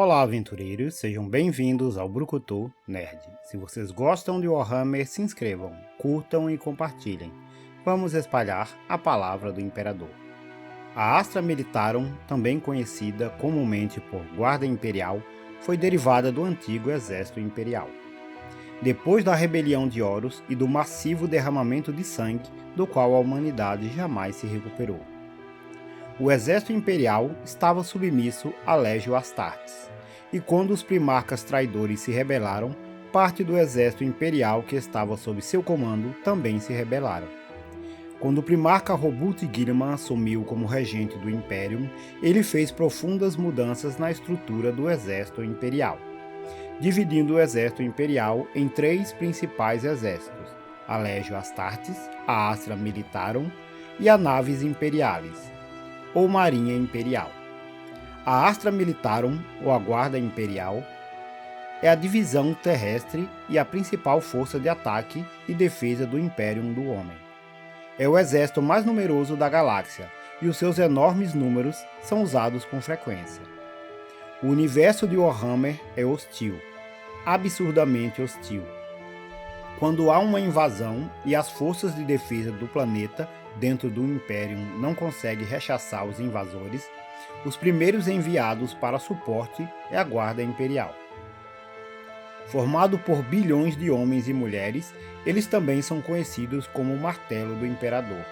Olá, aventureiros, sejam bem-vindos ao Brucutu Nerd. Se vocês gostam de Warhammer, se inscrevam, curtam e compartilhem. Vamos espalhar a palavra do Imperador. A Astra Militarum, também conhecida comumente por Guarda Imperial, foi derivada do antigo Exército Imperial. Depois da rebelião de Horus e do massivo derramamento de sangue, do qual a humanidade jamais se recuperou. O exército imperial estava submisso a Légio Astartes, e quando os primarcas traidores se rebelaram, parte do exército imperial que estava sob seu comando também se rebelaram. Quando o primarca Robult Guilliman assumiu como regente do Imperium, ele fez profundas mudanças na estrutura do exército imperial, dividindo o exército imperial em três principais exércitos: a Légio Astartes, a Astra Militarum e a Navis Imperialis, ou Marinha Imperial. A Astra Militarum, ou a Guarda Imperial, é a divisão terrestre e a principal força de ataque e defesa do Imperium do Homem. É o exército mais numeroso da galáxia, e os seus enormes números são usados com frequência. O universo de Warhammer é hostil, absurdamente hostil. Quando há uma invasão e as forças de defesa do planeta dentro do Imperium não conseguem rechaçar os invasores, os primeiros enviados para suporte é a Guarda Imperial. Formado por bilhões de homens e mulheres, eles também são conhecidos como o Martelo do Imperador.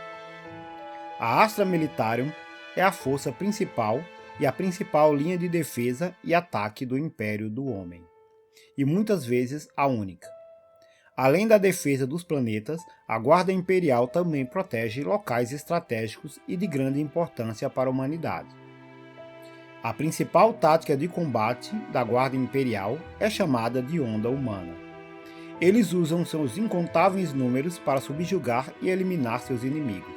A Astra Militarum é a força principal e a principal linha de defesa e ataque do Império do Homem, e muitas vezes a única. Além da defesa dos planetas, a Guarda Imperial também protege locais estratégicos e de grande importância para a humanidade. A principal tática de combate da Guarda Imperial é chamada de Onda Humana. Eles usam seus incontáveis números para subjugar e eliminar seus inimigos.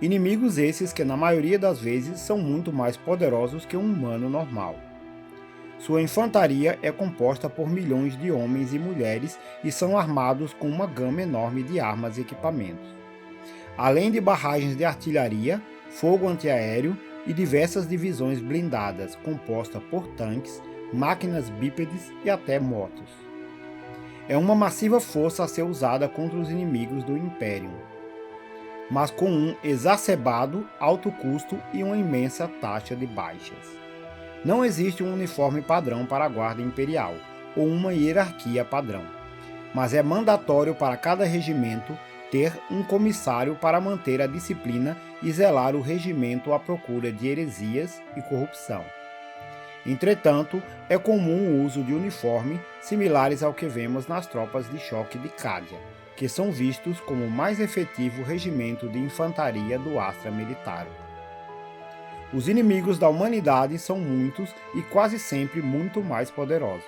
Inimigos esses que na maioria das vezes são muito mais poderosos que um humano normal. Sua infantaria é composta por milhões de homens e mulheres e são armados com uma gama enorme de armas e equipamentos. Além de barragens de artilharia, fogo antiaéreo e diversas divisões blindadas compostas por tanques, máquinas bípedes e até motos. É uma massiva força a ser usada contra os inimigos do Império, mas com um exacerbado alto custo e uma imensa taxa de baixas. Não existe um uniforme padrão para a Guarda Imperial, ou uma hierarquia padrão, mas é mandatório para cada regimento ter um comissário para manter a disciplina e zelar o regimento à procura de heresias e corrupção. Entretanto, é comum o uso de uniforme similares ao que vemos nas tropas de choque de Cádia, que são vistos como o mais efetivo regimento de infantaria do Astra Militarum. Os inimigos da humanidade são muitos e quase sempre muito mais poderosos.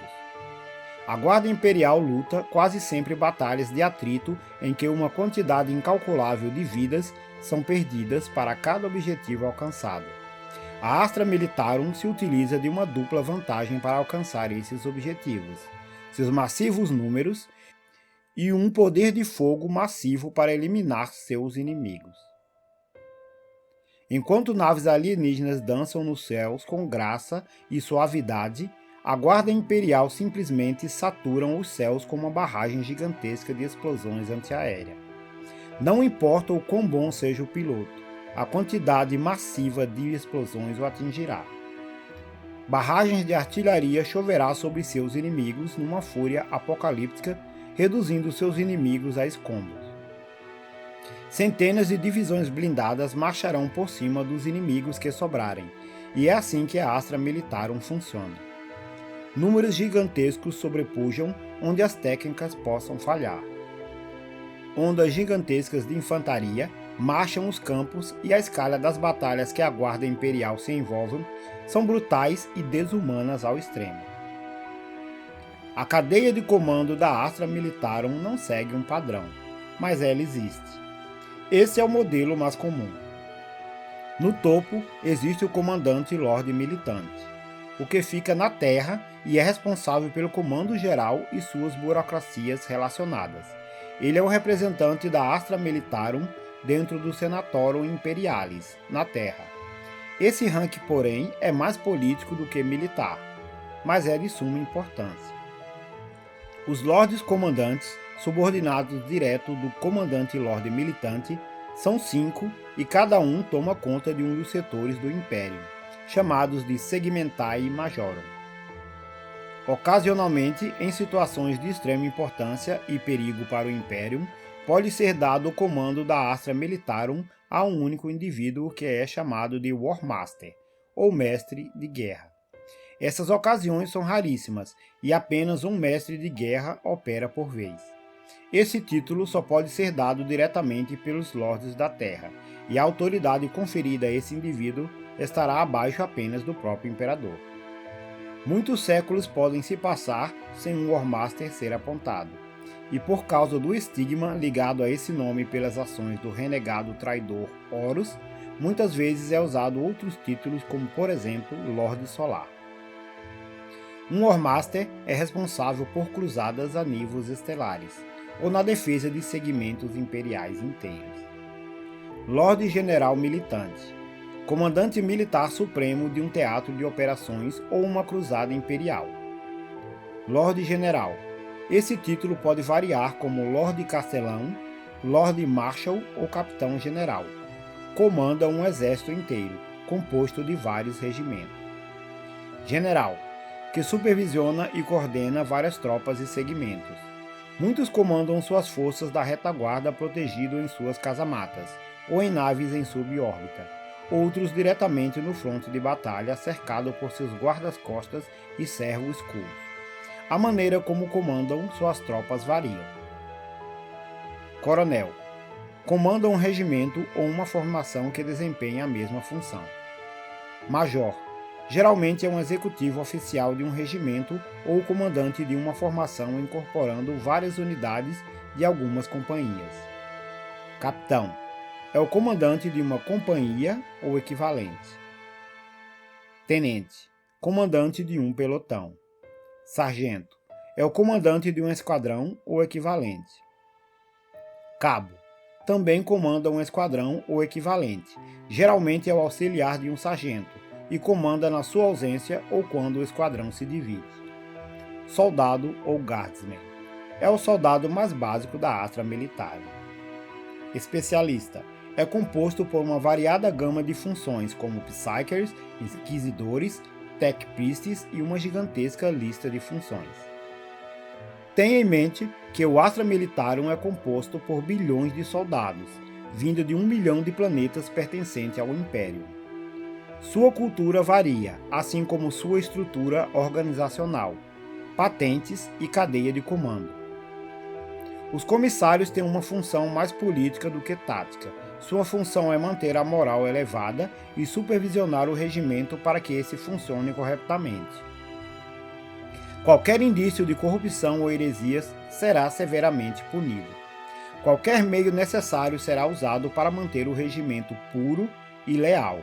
A Guarda Imperial luta quase sempre batalhas de atrito em que uma quantidade incalculável de vidas são perdidas para cada objetivo alcançado. A Astra Militarum se utiliza de uma dupla vantagem para alcançar esses objetivos: seus massivos números e um poder de fogo massivo para eliminar seus inimigos. Enquanto naves alienígenas dançam nos céus com graça e suavidade, a Guarda Imperial simplesmente saturam os céus com uma barragem gigantesca de explosões antiaéreas. Não importa o quão bom seja o piloto, a quantidade massiva de explosões o atingirá. Barragens de artilharia choverá sobre seus inimigos numa fúria apocalíptica, reduzindo seus inimigos a escombros. Centenas de divisões blindadas marcharão por cima dos inimigos que sobrarem, e é assim que a Astra Militarum funciona. Números gigantescos sobrepujam onde as técnicas possam falhar. Ondas gigantescas de infantaria marcham os campos e a escala das batalhas que a Guarda Imperial se envolve são brutais e desumanas ao extremo. A cadeia de comando da Astra Militarum não segue um padrão, mas ela existe. Esse é o modelo mais comum. No topo existe o comandante Lorde Militante, o que fica na Terra e é responsável pelo comando geral e suas burocracias relacionadas. Ele é o representante da Astra Militarum dentro do Senatorum Imperialis, na Terra. Esse rank, porém, é mais político do que militar. mas é de suma importância. Os Lordes Comandantes, subordinados direto do Comandante Lorde Militante, são 5 e cada um toma conta de um dos setores do Império, chamados de Segmentae Majorum. Ocasionalmente, em situações de extrema importância e perigo para o Imperium, pode ser dado o comando da Astra Militarum a um único indivíduo que é chamado de War Master, ou Mestre de Guerra. Essas ocasiões são raríssimas e apenas um Mestre de Guerra opera por vez. Esse título só pode ser dado diretamente pelos Lordes da Terra, e a autoridade conferida a esse indivíduo estará abaixo apenas do próprio Imperador. Muitos séculos podem se passar sem um War Master ser apontado, e por causa do estigma ligado a esse nome pelas ações do renegado traidor Horus, muitas vezes é usado outros títulos como, por exemplo, Lorde Solar. Um War Master é responsável por cruzadas a níveis estelares, ou na defesa de segmentos imperiais inteiros. Lorde General Militante, comandante militar supremo de um teatro de operações ou uma cruzada imperial. Lorde General, esse título pode variar como Lorde Castelão, Lorde Marshal ou Capitão General. Comanda um exército inteiro, composto de vários regimentos. General, que supervisiona e coordena várias tropas e segmentos. Muitos comandam suas forças da retaguarda protegido em suas casamatas, ou em naves em subórbita. Outros diretamente no fronte de batalha cercado por seus guardas-costas e servos escuros. A maneira como comandam suas tropas varia. Coronel, comanda um regimento ou uma formação que desempenha a mesma função. Major, geralmente é um executivo oficial de um regimento ou comandante de uma formação incorporando várias unidades de algumas companhias. Capitão, é o comandante de uma companhia ou equivalente. Tenente, comandante de um pelotão. Sargento, é o comandante de um esquadrão ou equivalente. Cabo, também comanda um esquadrão ou equivalente, geralmente é o auxiliar de um sargento, e comanda na sua ausência ou quando o esquadrão se divide. Soldado ou Guardsman, é o soldado mais básico da Astra Militarum. Especialista, é composto por uma variada gama de funções como Psykers, Inquisidores, Tech Priests e uma gigantesca lista de funções. Tenha em mente que o Astra Militarum é composto por bilhões de soldados, vindo de 1 milhão de planetas pertencentes ao Império. Sua cultura varia, assim como sua estrutura organizacional, patentes e cadeia de comando. Os comissários têm uma função mais política do que tática. Sua função é manter a moral elevada e supervisionar o regimento para que esse funcione corretamente. Qualquer indício de corrupção ou heresias será severamente punido. Qualquer meio necessário será usado para manter o regimento puro e leal.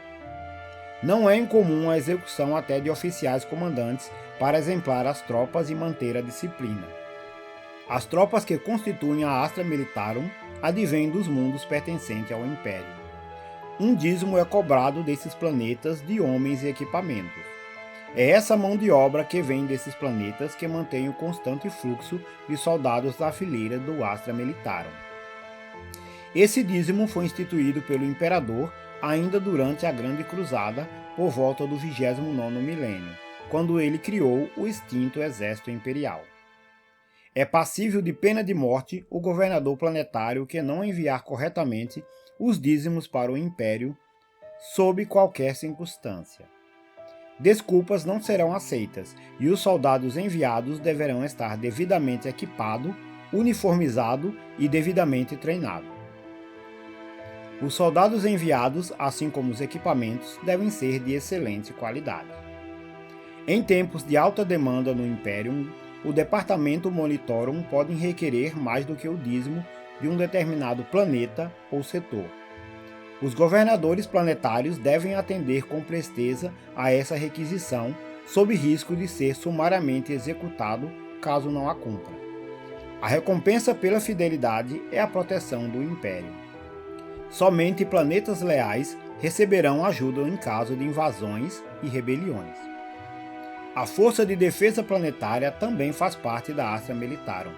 Não é incomum a execução até de oficiais comandantes para exemplar as tropas e manter a disciplina. As tropas que constituem a Astra Militarum advêm dos mundos pertencentes ao Império. Um dízimo é cobrado desses planetas de homens e equipamentos. É essa mão de obra que vem desses planetas que mantém o constante fluxo de soldados da fileira do Astra Militarum. Esse dízimo foi instituído pelo Imperador ainda durante a Grande Cruzada por volta do 29º milênio, quando ele criou o extinto Exército Imperial. É passível de pena de morte o governador planetário que não enviar corretamente os dízimos para o Império sob qualquer circunstância. Desculpas não serão aceitas e os soldados enviados deverão estar devidamente equipados, uniformizados e devidamente treinados. Os soldados enviados, assim como os equipamentos, devem ser de excelente qualidade. Em tempos de alta demanda no Imperium, o Departamento Monitorum pode requerer mais do que o dízimo de um determinado planeta ou setor. Os governadores planetários devem atender com presteza a essa requisição, sob risco de ser sumariamente executado caso não a cumpra. A recompensa pela fidelidade é a proteção do Império. Somente planetas leais receberão ajuda em caso de invasões e rebeliões. A Força de Defesa Planetária também faz parte da Astra Militarum,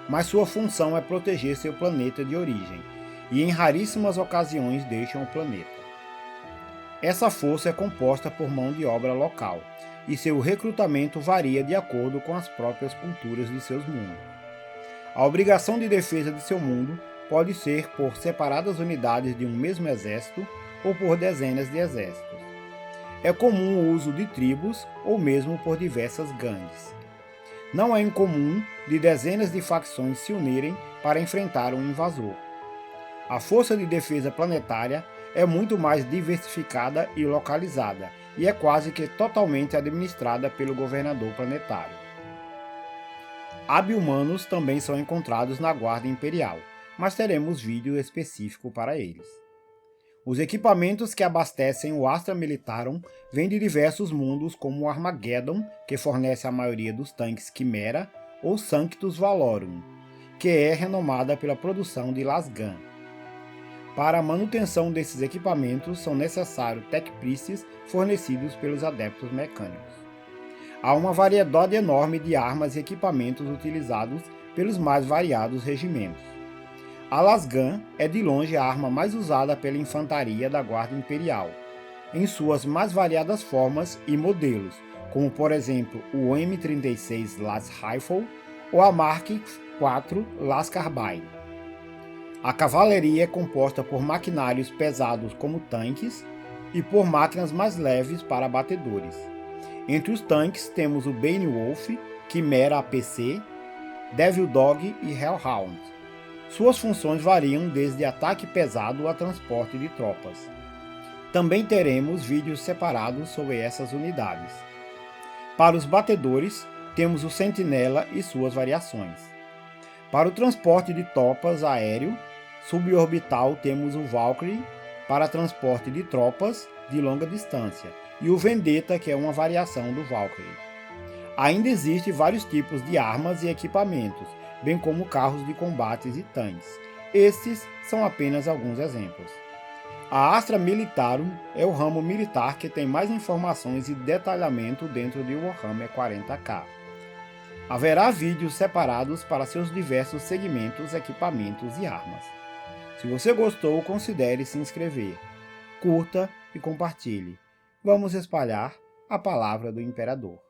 mas sua função é proteger seu planeta de origem, e em raríssimas ocasiões deixam o planeta. Essa força é composta por mão de obra local, e seu recrutamento varia de acordo com as próprias culturas de seus mundos. A obrigação de defesa de seu mundo pode ser por separadas unidades de um mesmo exército ou por dezenas de exércitos. É comum o uso de tribos ou mesmo por diversas gangues. Não é incomum de dezenas de facções se unirem para enfrentar um invasor. A Força de Defesa Planetária é muito mais diversificada e localizada, e é quase que totalmente administrada pelo governador planetário. Ab-humanos também são encontrados na Guarda Imperial, mas teremos vídeo específico para eles. Os equipamentos que abastecem o Astra Militarum vêm de diversos mundos, como o Armageddon, que fornece a maioria dos tanques Chimera, ou Sanctus Valorum, que é renomada pela produção de Lasgun. Para a manutenção desses equipamentos são necessários Tech Priests fornecidos pelos adeptos mecânicos. Há uma variedade enorme de armas e equipamentos utilizados pelos mais variados regimentos. A Lasgun é de longe a arma mais usada pela infantaria da Guarda Imperial, em suas mais variadas formas e modelos, como por exemplo o M36 Las Rifle ou a Mark IV Las Carbine. A cavalaria é composta por maquinários pesados como tanques e por máquinas mais leves para abatedores. Entre os tanques temos o Beowulf, Chimera APC, Devil Dog e Hellhound. Suas funções variam desde ataque pesado a transporte de tropas. Também teremos vídeos separados sobre essas unidades. Para os batedores, temos o Sentinela e suas variações. Para o transporte de tropas aéreo, suborbital temos o Valkyrie para transporte de tropas de longa distância e o Vendetta, que é uma variação do Valkyrie. Ainda existem vários tipos de armas e equipamentos, bem como carros de combates e tanques. Estes são apenas alguns exemplos. A Astra Militarum é o ramo militar que tem mais informações e detalhamento dentro de Warhammer 40k. Haverá vídeos separados para seus diversos segmentos, equipamentos e armas. Se você gostou, considere se inscrever, curta e compartilhe. Vamos espalhar a palavra do Imperador.